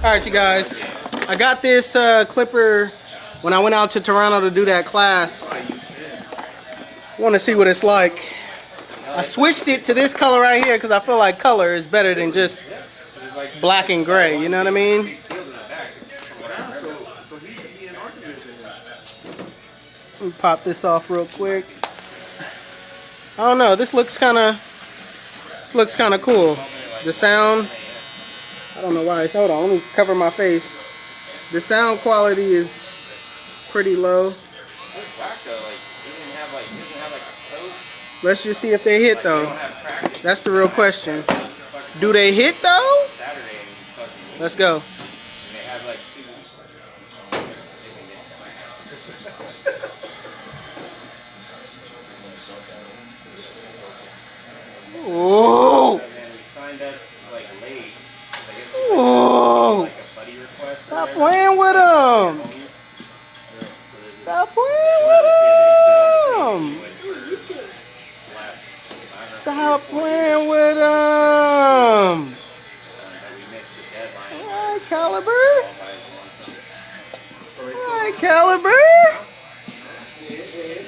Alright, you guys, I got this clipper when I went out to Toronto to do that class. I want to see what it's like. I switched it to this color right here because I feel like color is better than just black and gray, you know what I mean? Let me pop this off real quick. I don't know, this looks kind of cool. The sound, I don't know why. Hold on, let me cover my face. The sound quality is pretty low. Let's just see if they hit though. That's the real question. Do they hit though? Let's go. Whoa! Whoa! Stop playing with him! Stop playing with him! Stop playing with him! Alright, Caliber! Alright, Caliber!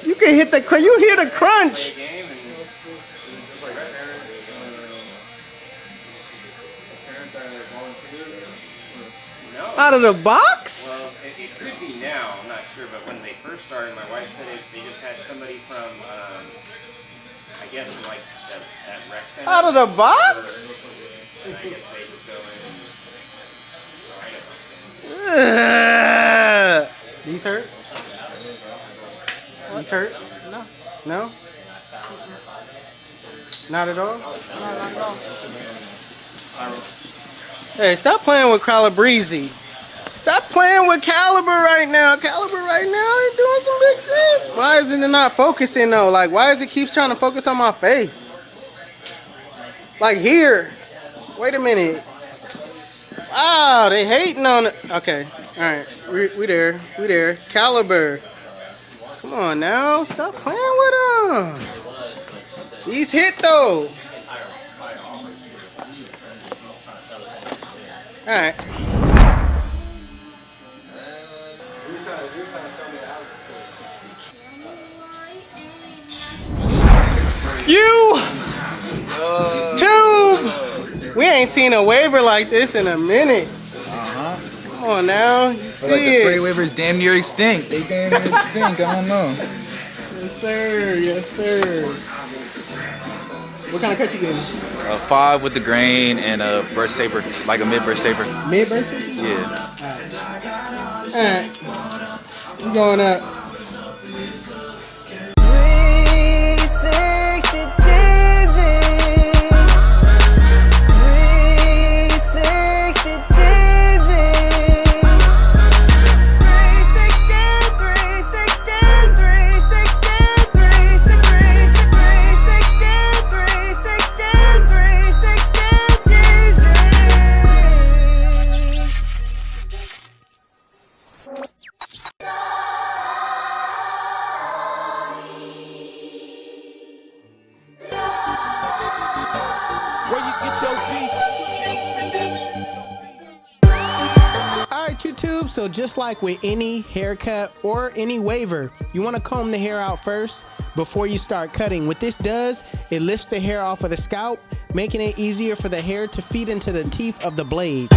You can hit the crunch. You hear the crunch! Out of the box? Well, it could be now. I'm not sure, but when they first started, my wife said they just had somebody from, I guess, from like that rec center. Out of the box? And I guess they just go in and These hurt? These hurt? No. No? Not at all? No, not at all. Hey, stop playing with Calabrese. Stop playing with Caliber right now. Caliber right now is doing some big things. Why is it not focusing though? Like, why is it keeps trying to focus on my face? Like here. Wait a minute. Wow, they hating on it. Okay, all right, we there. We there. Caliber. Come on now, stop playing with them. These hit though. All right. YouTube! We ain't seen a waiver like this in a minute. Come on now, you see like the spray it. waiver is damn near extinct. They damn near extinct, I don't know. Yes sir, yes sir. What kind of cut you getting? A 5 with the grain and a burst taper, like a mid burst taper. Mid burst? Yeah. Alright. I'm going up. YouTube, so just like with any haircut or any waiver, you want to comb the hair out first before you start cutting. What this does, it lifts the hair off of the scalp, making it easier for the hair to feed into the teeth of the blade.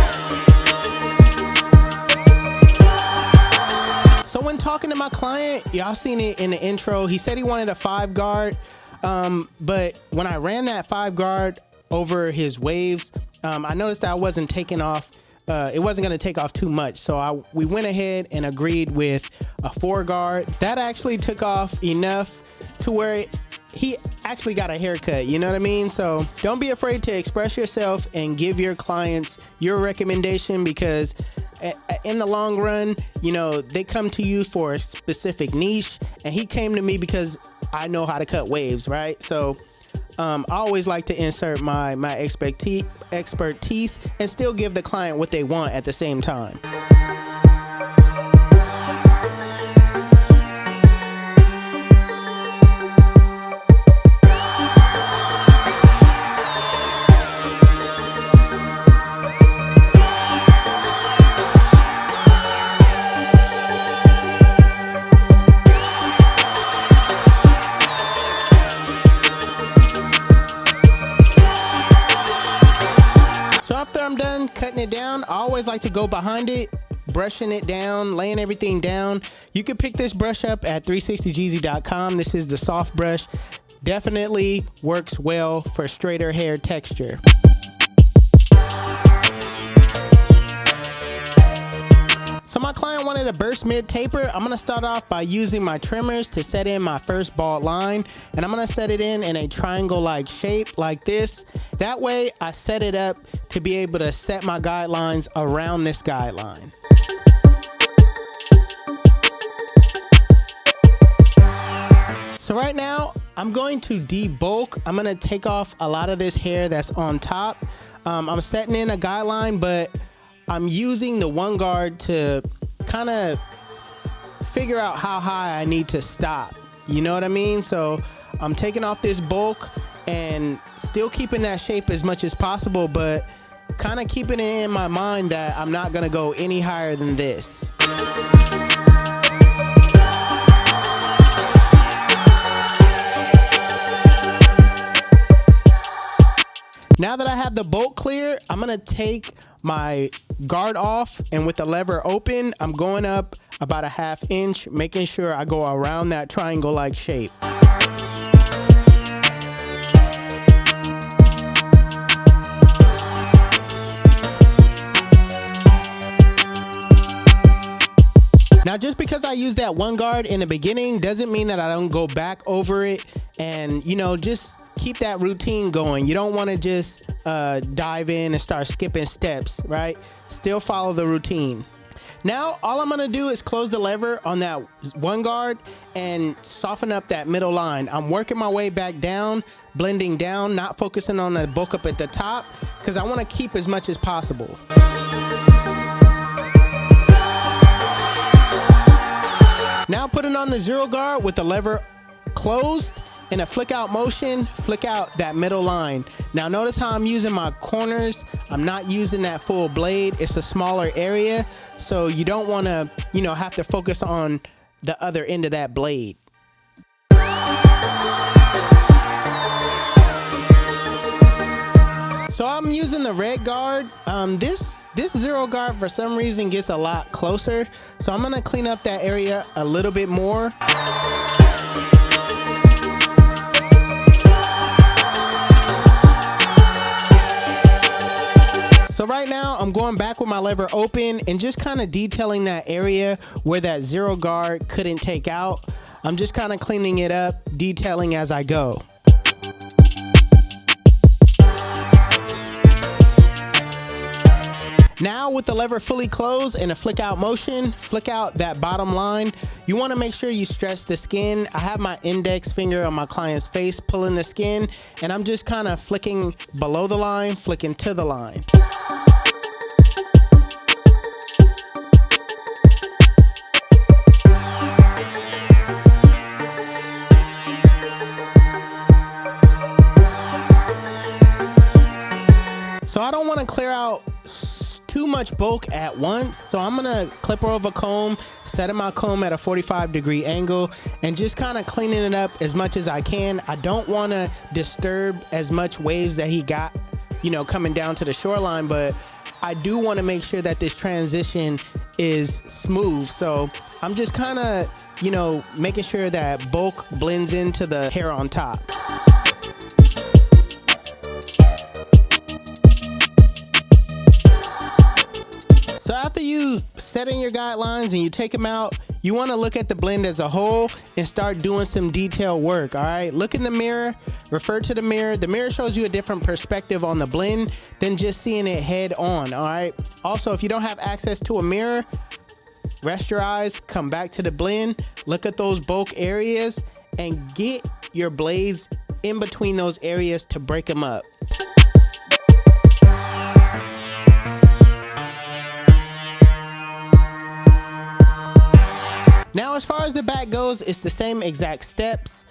So when talking to my client, y'all seen it in the intro, he said he wanted a 5 guard, but when I ran that 5 guard over his waves, I noticed that I wasn't taking off. It wasn't going to take off too much, so we went ahead and agreed with a 4 guard. That actually took off enough to where he actually got a haircut, you know what I mean? So don't be afraid to express yourself and give your clients your recommendation, because in the long run, you know, they come to you for a specific niche, and he came to me because I know how to cut waves, right? So I always like to insert my expertise and still give the client what they want at the same time. I'm done cutting it down, I always like to go behind it, brushing it down, laying everything down. You can pick this brush up at 360jeezy.com. This is the soft brush. Definitely works well for straighter hair texture. So my client wanted a burst mid taper. I'm gonna start off by using my trimmers to set in my first bald line, and I'm gonna set it in a triangle like shape like this. That way I set it up to be able to set my guidelines around this guideline. So right now I'm going to debulk. I'm gonna take off a lot of this hair that's on top. I'm setting in a guideline, but I'm using the one guard to kind of figure out how high I need to stop. You know what I mean? So I'm taking off this bulk and still keeping that shape as much as possible, but kind of keeping it in my mind that I'm not gonna go any higher than this. Now that I have the bulk clear, I'm gonna take my guard off, and with the lever open, I'm going up about a ½ inch, making sure I go around that triangle-like shape. Now, just because I use that one guard in the beginning doesn't mean that I don't go back over it and, you know, just keep that routine going. You don't want to just dive in and start skipping steps, right? Still follow the routine. Now, all I'm gonna do is close the lever on that one guard and soften up that middle line. I'm working my way back down, blending down, not focusing on the bulk up at the top, because I want to keep as much as possible. Now putting on the zero guard with the lever closed, in a flick out motion, flick out that middle line. Now notice how I'm using my corners. I'm not using that full blade. It's a smaller area, so you don't want to, you know, have to focus on the other end of that blade. So I'm using the red guard. This zero guard for some reason gets a lot closer, so I'm gonna clean up that area a little bit more. So right now I'm going back with my lever open and just kind of detailing that area where that zero guard couldn't take out. I'm just kind of cleaning it up, detailing as I go. Now with the lever fully closed and a flick out motion, flick out that bottom line. You want to make sure you stretch the skin. I have my index finger on my client's face pulling the skin, and I'm just kind of flicking below the line, flicking to the line. So I don't want to clear out too much bulk at once, so I'm gonna clip over comb, setting my comb at a 45-degree angle, and just kind of cleaning it up as much as I can. I don't want to disturb as much waves that he got, you know, coming down to the shoreline, but I do want to make sure that this transition is smooth. So I'm just kind of, you know, making sure that bulk blends into the hair on top. So after you set in your guidelines and you take them out, you want to look at the blend as a whole and start doing some detail work. All right, look in the mirror, refer to the mirror. The mirror shows you a different perspective on the blend than just seeing it head on. All right, also, if you don't have access to a mirror, rest your eyes, come back to the blend, look at those bulk areas, and get your blades in between those areas to break them up. Now, as far as the back goes, it's the same exact steps.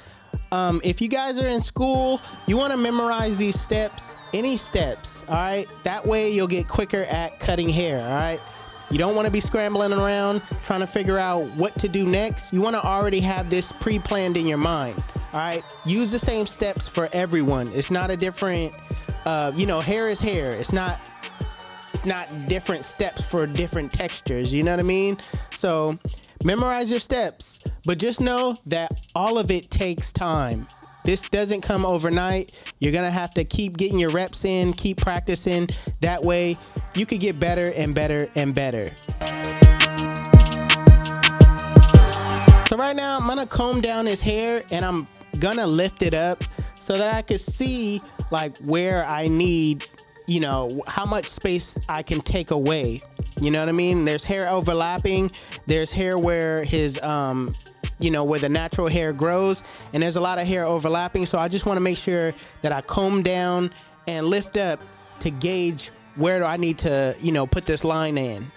If you guys are in school, you want to memorize these steps, any steps, all right? That way you'll get quicker at cutting hair, all right? You don't want to be scrambling around trying to figure out what to do next. You want to already have this pre-planned in your mind, all right? Use the same steps for everyone. It's not a different, you know, hair is hair. It's not not different steps for different textures. You know what I mean? So memorize your steps, but just know that all of it takes time. This doesn't come overnight. You're gonna have to keep getting your reps in, keep practicing. That way you could get better and better and better. So right now I'm gonna comb down his hair and I'm gonna lift it up so that I could see like where I need, you know, how much space I can take away. You know what I mean? There's hair overlapping. There's hair where his, you know, where the natural hair grows, and there's a lot of hair overlapping. So I just want to make sure that I comb down and lift up to gauge where do I need to, you know, put this line in.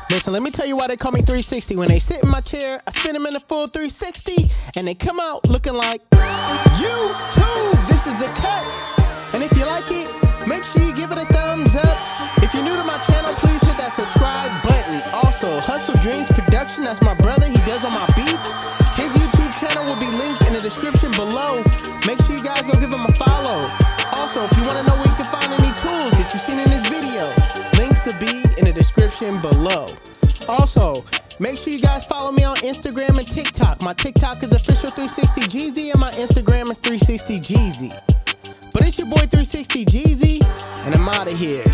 Listen, let me tell you why they call me 360. When they sit in my chair, I spin them in a full 360, and they come out looking like YouTube. This is the cut. And if you like it, make sure you give it a thumbs up. If you're new to my channel, please hit that subscribe button. Also, Hustle Dreams Production, that's my brother. He does all my beats. His YouTube channel will be linked in the description below. Make sure you guys go give him a follow. Also, if you want to know where you can find any tools that you've seen in this video, links will be in the description below. Also, make sure you guys follow me on Instagram and TikTok. My TikTok is official360Jeezy and my Instagram is 360Jeezy. But it's your boy 360Jeezy, and I'm out of here.